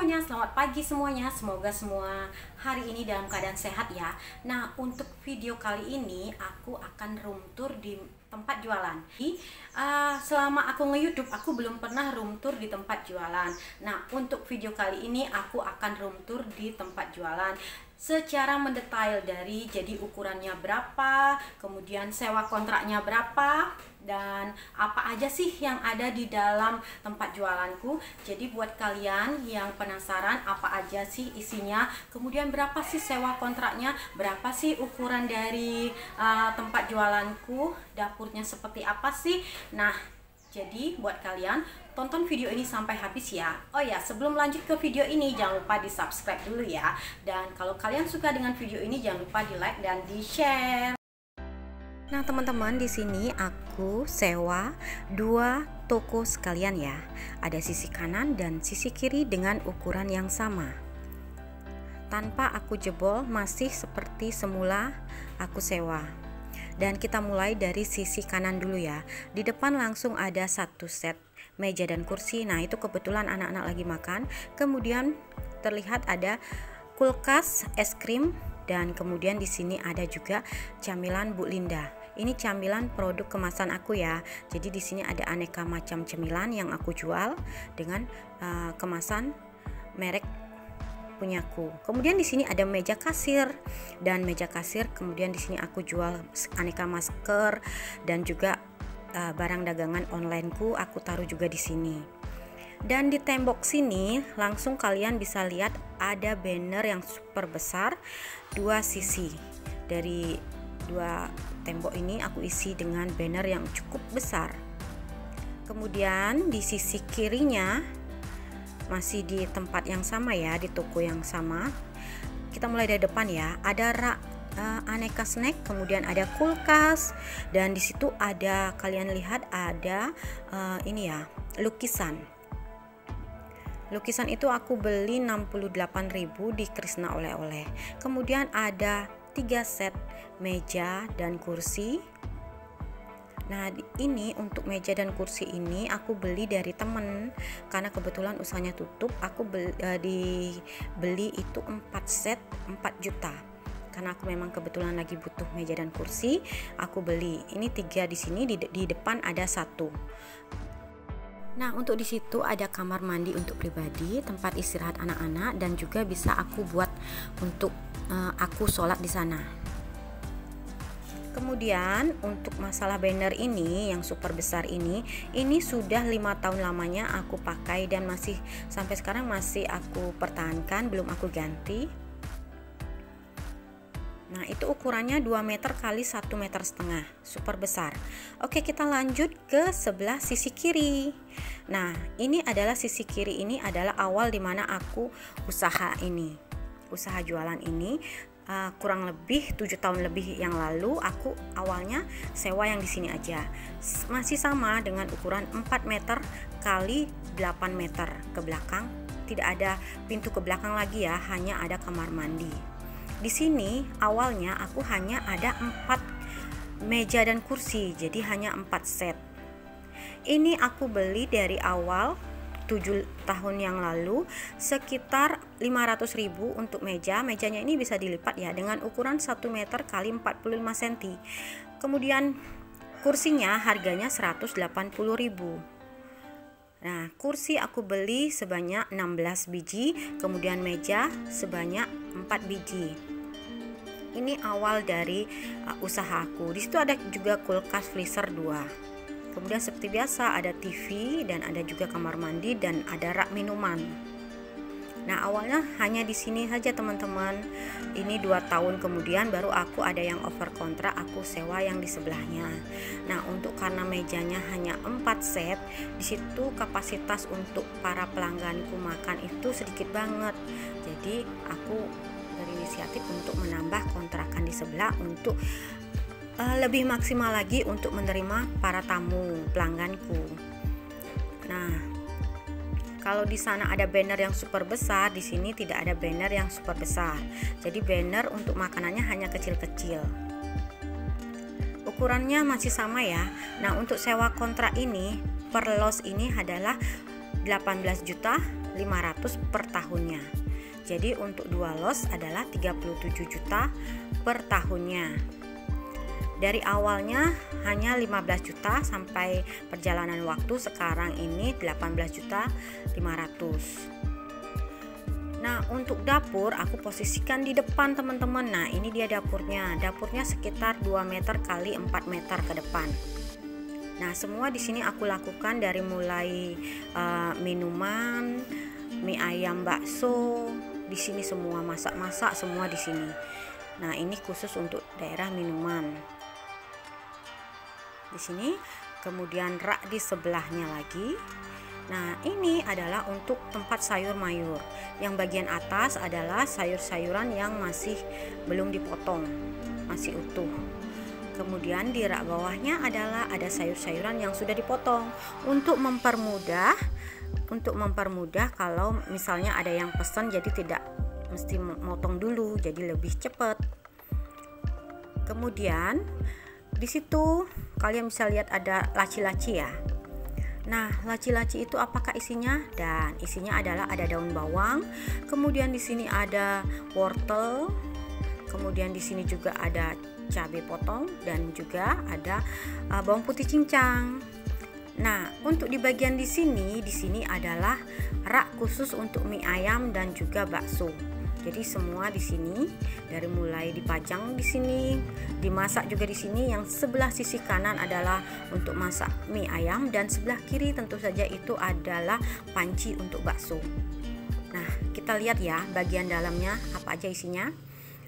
semuanya, selamat pagi semuanya. Semoga semua hari ini dalam keadaan sehat ya. Nah, untuk video kali ini aku akan room tour di tempat jualan. Selama aku nge-YouTube aku belum pernah room tour di tempat jualan. Nah, untuk video kali ini aku akan room tour di tempat jualan secara mendetail, dari jadi ukurannya berapa, kemudian sewa kontraknya berapa, dan apa aja sih yang ada di dalam tempat jualanku. Jadi buat kalian yang penasaran apa aja sih isinya, kemudian berapa sih sewa kontraknya, berapa sih ukuran dari tempat jualanku, dapurnya seperti apa sih. Nah, jadi buat kalian tonton video ini sampai habis ya. Oh ya, sebelum lanjut ke video ini jangan lupa di subscribe dulu ya. Dan kalau kalian suka dengan video ini jangan lupa di like dan di share. Nah teman-teman, di sini aku sewa dua toko sekalian ya. Ada sisi kanan dan sisi kiri dengan ukuran yang sama. Tanpa aku jebol, masih seperti semula aku sewa. Dan kita mulai dari sisi kanan dulu ya. Di depan langsung ada satu set meja dan kursi. Nah itu kebetulan anak-anak lagi makan. Kemudian terlihat ada kulkas, es krim, dan kemudian di sini ada juga camilan Bu Linda. Ini camilan produk kemasan aku ya. Jadi di sini ada aneka macam cemilan yang aku jual dengan kemasan merek punyaku. Kemudian di sini ada meja kasir dan meja kasir. Kemudian di sini aku jual aneka masker dan juga barang dagangan onlineku aku taruh juga di sini. Dan di tembok sini langsung kalian bisa lihat ada banner yang super besar, dua sisi. Dari dua tembok ini aku isi dengan banner yang cukup besar. Kemudian di sisi kirinya masih di tempat yang sama ya, di toko yang sama. Kita mulai dari depan ya. Ada rak aneka snack, kemudian ada kulkas, dan di situ ada, kalian lihat ada ini ya, lukisan. Lukisan itu aku beli 68.000 di Krisna Oleh-oleh. Kemudian ada 3 set meja dan kursi. Nah ini untuk meja dan kursi ini aku beli dari temen, karena kebetulan usahanya tutup. Aku beli itu 4 set 4 juta, karena aku memang kebetulan lagi butuh meja dan kursi. Aku beli ini 3 di sini, di depan ada 1. Nah untuk di situ ada kamar mandi untuk pribadi, tempat istirahat anak-anak, dan juga bisa aku buat untuk aku sholat di sana. Kemudian untuk masalah banner ini yang super besar ini sudah 5 tahun lamanya aku pakai dan masih sampai sekarang masih aku pertahankan, belum aku ganti. Nah itu ukurannya 2 meter kali 1,5 meter, super besar. Oke, kita lanjut ke sebelah sisi kiri. Nah ini adalah sisi kiri, ini adalah awal dimana aku usaha jualan ini. Kurang lebih 7 tahun lebih yang lalu aku awalnya sewa yang di sini aja. Masih sama dengan ukuran 4 meter kali 8 meter ke belakang. Tidak ada pintu ke belakang lagi ya, hanya ada kamar mandi. Di sini awalnya aku hanya ada 4 meja dan kursi, jadi hanya 4 set. Ini aku beli dari awal 7 tahun yang lalu sekitar 500.000 untuk mejanya ini bisa dilipat ya, dengan ukuran 1 meter kali 45 cm. Kemudian kursinya harganya 180.000. Nah kursi aku beli sebanyak 16 biji, kemudian meja sebanyak 4 biji. Ini awal dari usahaku. Di situ ada juga kulkas freezer 2. Kemudian seperti biasa ada TV dan ada juga kamar mandi dan ada rak minuman. Nah awalnya hanya di sini saja teman-teman. Ini 2 tahun kemudian baru aku ada yang over kontrak, aku sewa yang di sebelahnya. Nah untuk karena mejanya hanya 4 set, di situ kapasitas untuk para pelangganku makan itu sedikit banget. Jadi aku berinisiatif untuk menambah kontrakan di sebelah untuk lebih maksimal lagi untuk menerima para tamu pelangganku. Nah, kalau di sana ada banner yang super besar, di sini tidak ada banner yang super besar. Jadi banner untuk makanannya hanya kecil-kecil. Ukurannya masih sama ya. Nah, untuk sewa kontrak ini per los ini adalah 18 juta per tahunnya. Jadi untuk 2 los adalah 37 juta per tahunnya. Dari awalnya hanya 15 juta sampai perjalanan waktu sekarang ini 18.500.000. Nah, untuk dapur aku posisikan di depan teman-teman. Nah, ini dia dapurnya. Dapurnya sekitar 2 meter kali 4 meter ke depan. Nah, semua di sini aku lakukan dari mulai minuman, mie ayam, bakso. Di sini semua masak-masak semua di sini. Nah, ini khusus untuk daerah minuman. Di sini, kemudian rak di sebelahnya lagi. Nah, ini adalah untuk tempat sayur mayur. Yang bagian atas adalah sayur-sayuran yang masih belum dipotong, masih utuh. Kemudian di rak bawahnya adalah ada sayur-sayuran yang sudah dipotong untuk mempermudah kalau misalnya ada yang pesan, jadi tidak mesti motong dulu, jadi lebih cepat. Kemudian di situ kalian bisa lihat ada laci-laci ya. Nah, laci-laci itu apakah isinya? Dan isinya adalah ada daun bawang, kemudian di sini ada wortel, kemudian di sini juga ada cabai potong dan juga ada bawang putih cincang. Nah, untuk di bagian di sini adalah rak khusus untuk mie ayam dan juga bakso. Jadi semua di sini dari mulai dipajang di sini, dimasak juga di sini. Yang sebelah sisi kanan adalah untuk masak mie ayam dan sebelah kiri tentu saja itu adalah panci untuk bakso. Nah, kita lihat ya bagian dalamnya apa aja isinya.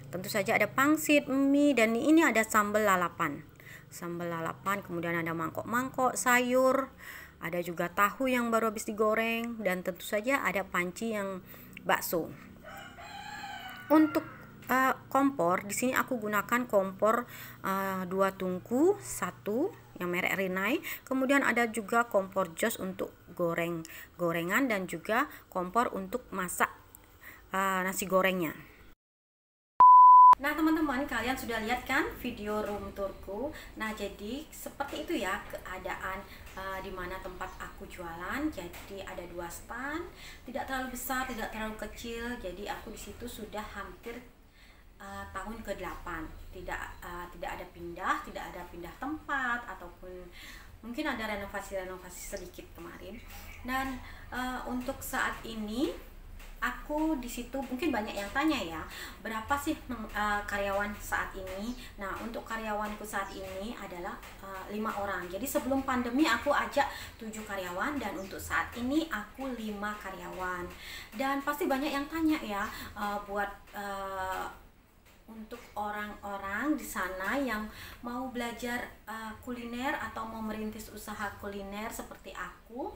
Tentu saja ada pangsit, mie, dan ini ada sambal lalapan. Sambal lalapan, kemudian ada mangkok-mangkok sayur, ada juga tahu yang baru habis digoreng, dan tentu saja ada panci yang bakso. Untuk kompor di sini aku gunakan kompor 2 tungku, 1 yang merek Rinnai. Kemudian ada juga kompor jos untuk gorengan dan juga kompor untuk masak nasi gorengnya. Nah teman-teman, kalian sudah lihat kan video room tourku. Nah jadi seperti itu ya keadaan di mana tempat aku jualan. Jadi ada 2 stand, tidak terlalu besar, tidak terlalu kecil. Jadi aku di situ sudah hampir tahun ke-8. Tidak ada pindah, tidak ada pindah tempat ataupun mungkin ada renovasi sedikit kemarin. Dan untuk saat ini aku di situ mungkin banyak yang tanya ya, berapa sih karyawan saat ini? Nah, untuk karyawanku saat ini adalah 5 orang. Jadi sebelum pandemi aku ajak 7 karyawan dan untuk saat ini aku 5 karyawan. Dan pasti banyak yang tanya ya, buat untuk orang-orang di sana yang mau belajar kuliner atau mau merintis usaha kuliner seperti aku.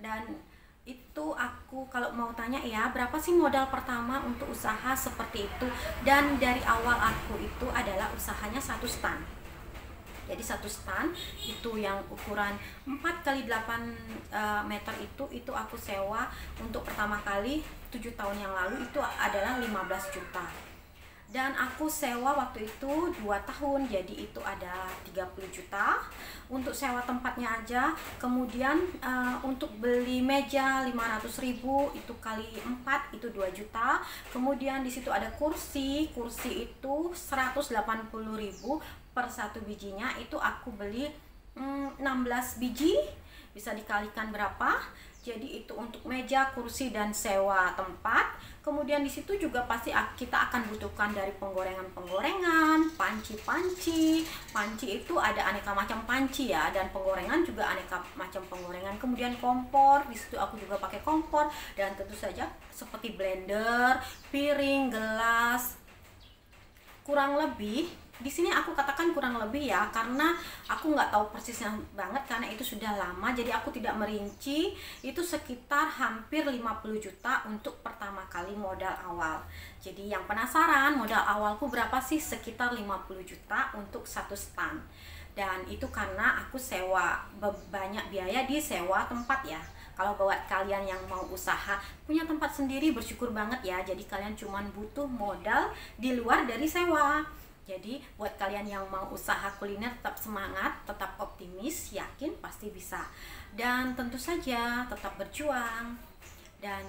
Dan itu aku kalau mau tanya ya, berapa sih modal pertama untuk usaha seperti itu? Dan dari awal aku itu adalah usahanya 1 stand. Jadi 1 stand itu yang ukuran 4 x 8 meter itu aku sewa untuk pertama kali 7 tahun yang lalu itu adalah 15 juta. Dan aku sewa waktu itu 2 tahun, jadi itu ada 30 juta untuk sewa tempatnya aja. Kemudian untuk beli meja 500.000 itu kali 4 itu 2 juta. Kemudian di situ ada kursi itu 180.000 per 1 bijinya, itu aku beli 16 biji, bisa dikalikan berapa. Jadi itu untuk meja, kursi, dan sewa tempat. Kemudian di situ juga pasti kita akan butuhkan dari penggorengan, panci. Panci itu ada aneka macam panci ya, dan penggorengan juga aneka macam penggorengan. Kemudian kompor, di situ aku juga pakai kompor, dan tentu saja seperti blender, piring, gelas. Kurang lebih di sini aku katakan kurang lebih ya, karena aku nggak tahu persisnya banget karena itu sudah lama, jadi aku tidak merinci. Itu sekitar hampir 50 juta untuk pertama kali modal awal. Jadi yang penasaran modal awalku berapa sih? Sekitar 50 juta untuk 1 stand. Dan itu karena aku sewa, banyak biaya di sewa tempat ya. Kalau buat kalian yang mau usaha punya tempat sendiri, bersyukur banget ya. Jadi kalian cuman butuh modal di luar dari sewa. Jadi buat kalian yang mau usaha kuliner, tetap semangat, tetap optimis, yakin pasti bisa. Dan tentu saja tetap berjuang. Dan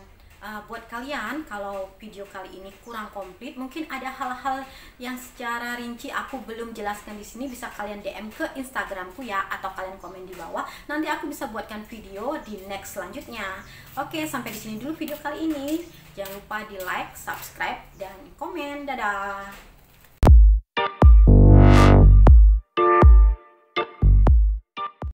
buat kalian, kalau video kali ini kurang komplit, mungkin ada hal-hal yang secara rinci aku belum jelaskan di sini, bisa kalian DM ke Instagramku ya, atau kalian komen di bawah. Nanti aku bisa buatkan video di next selanjutnya. Oke, sampai di sini dulu video kali ini. Jangan lupa di like, subscribe, dan komen. Dadah.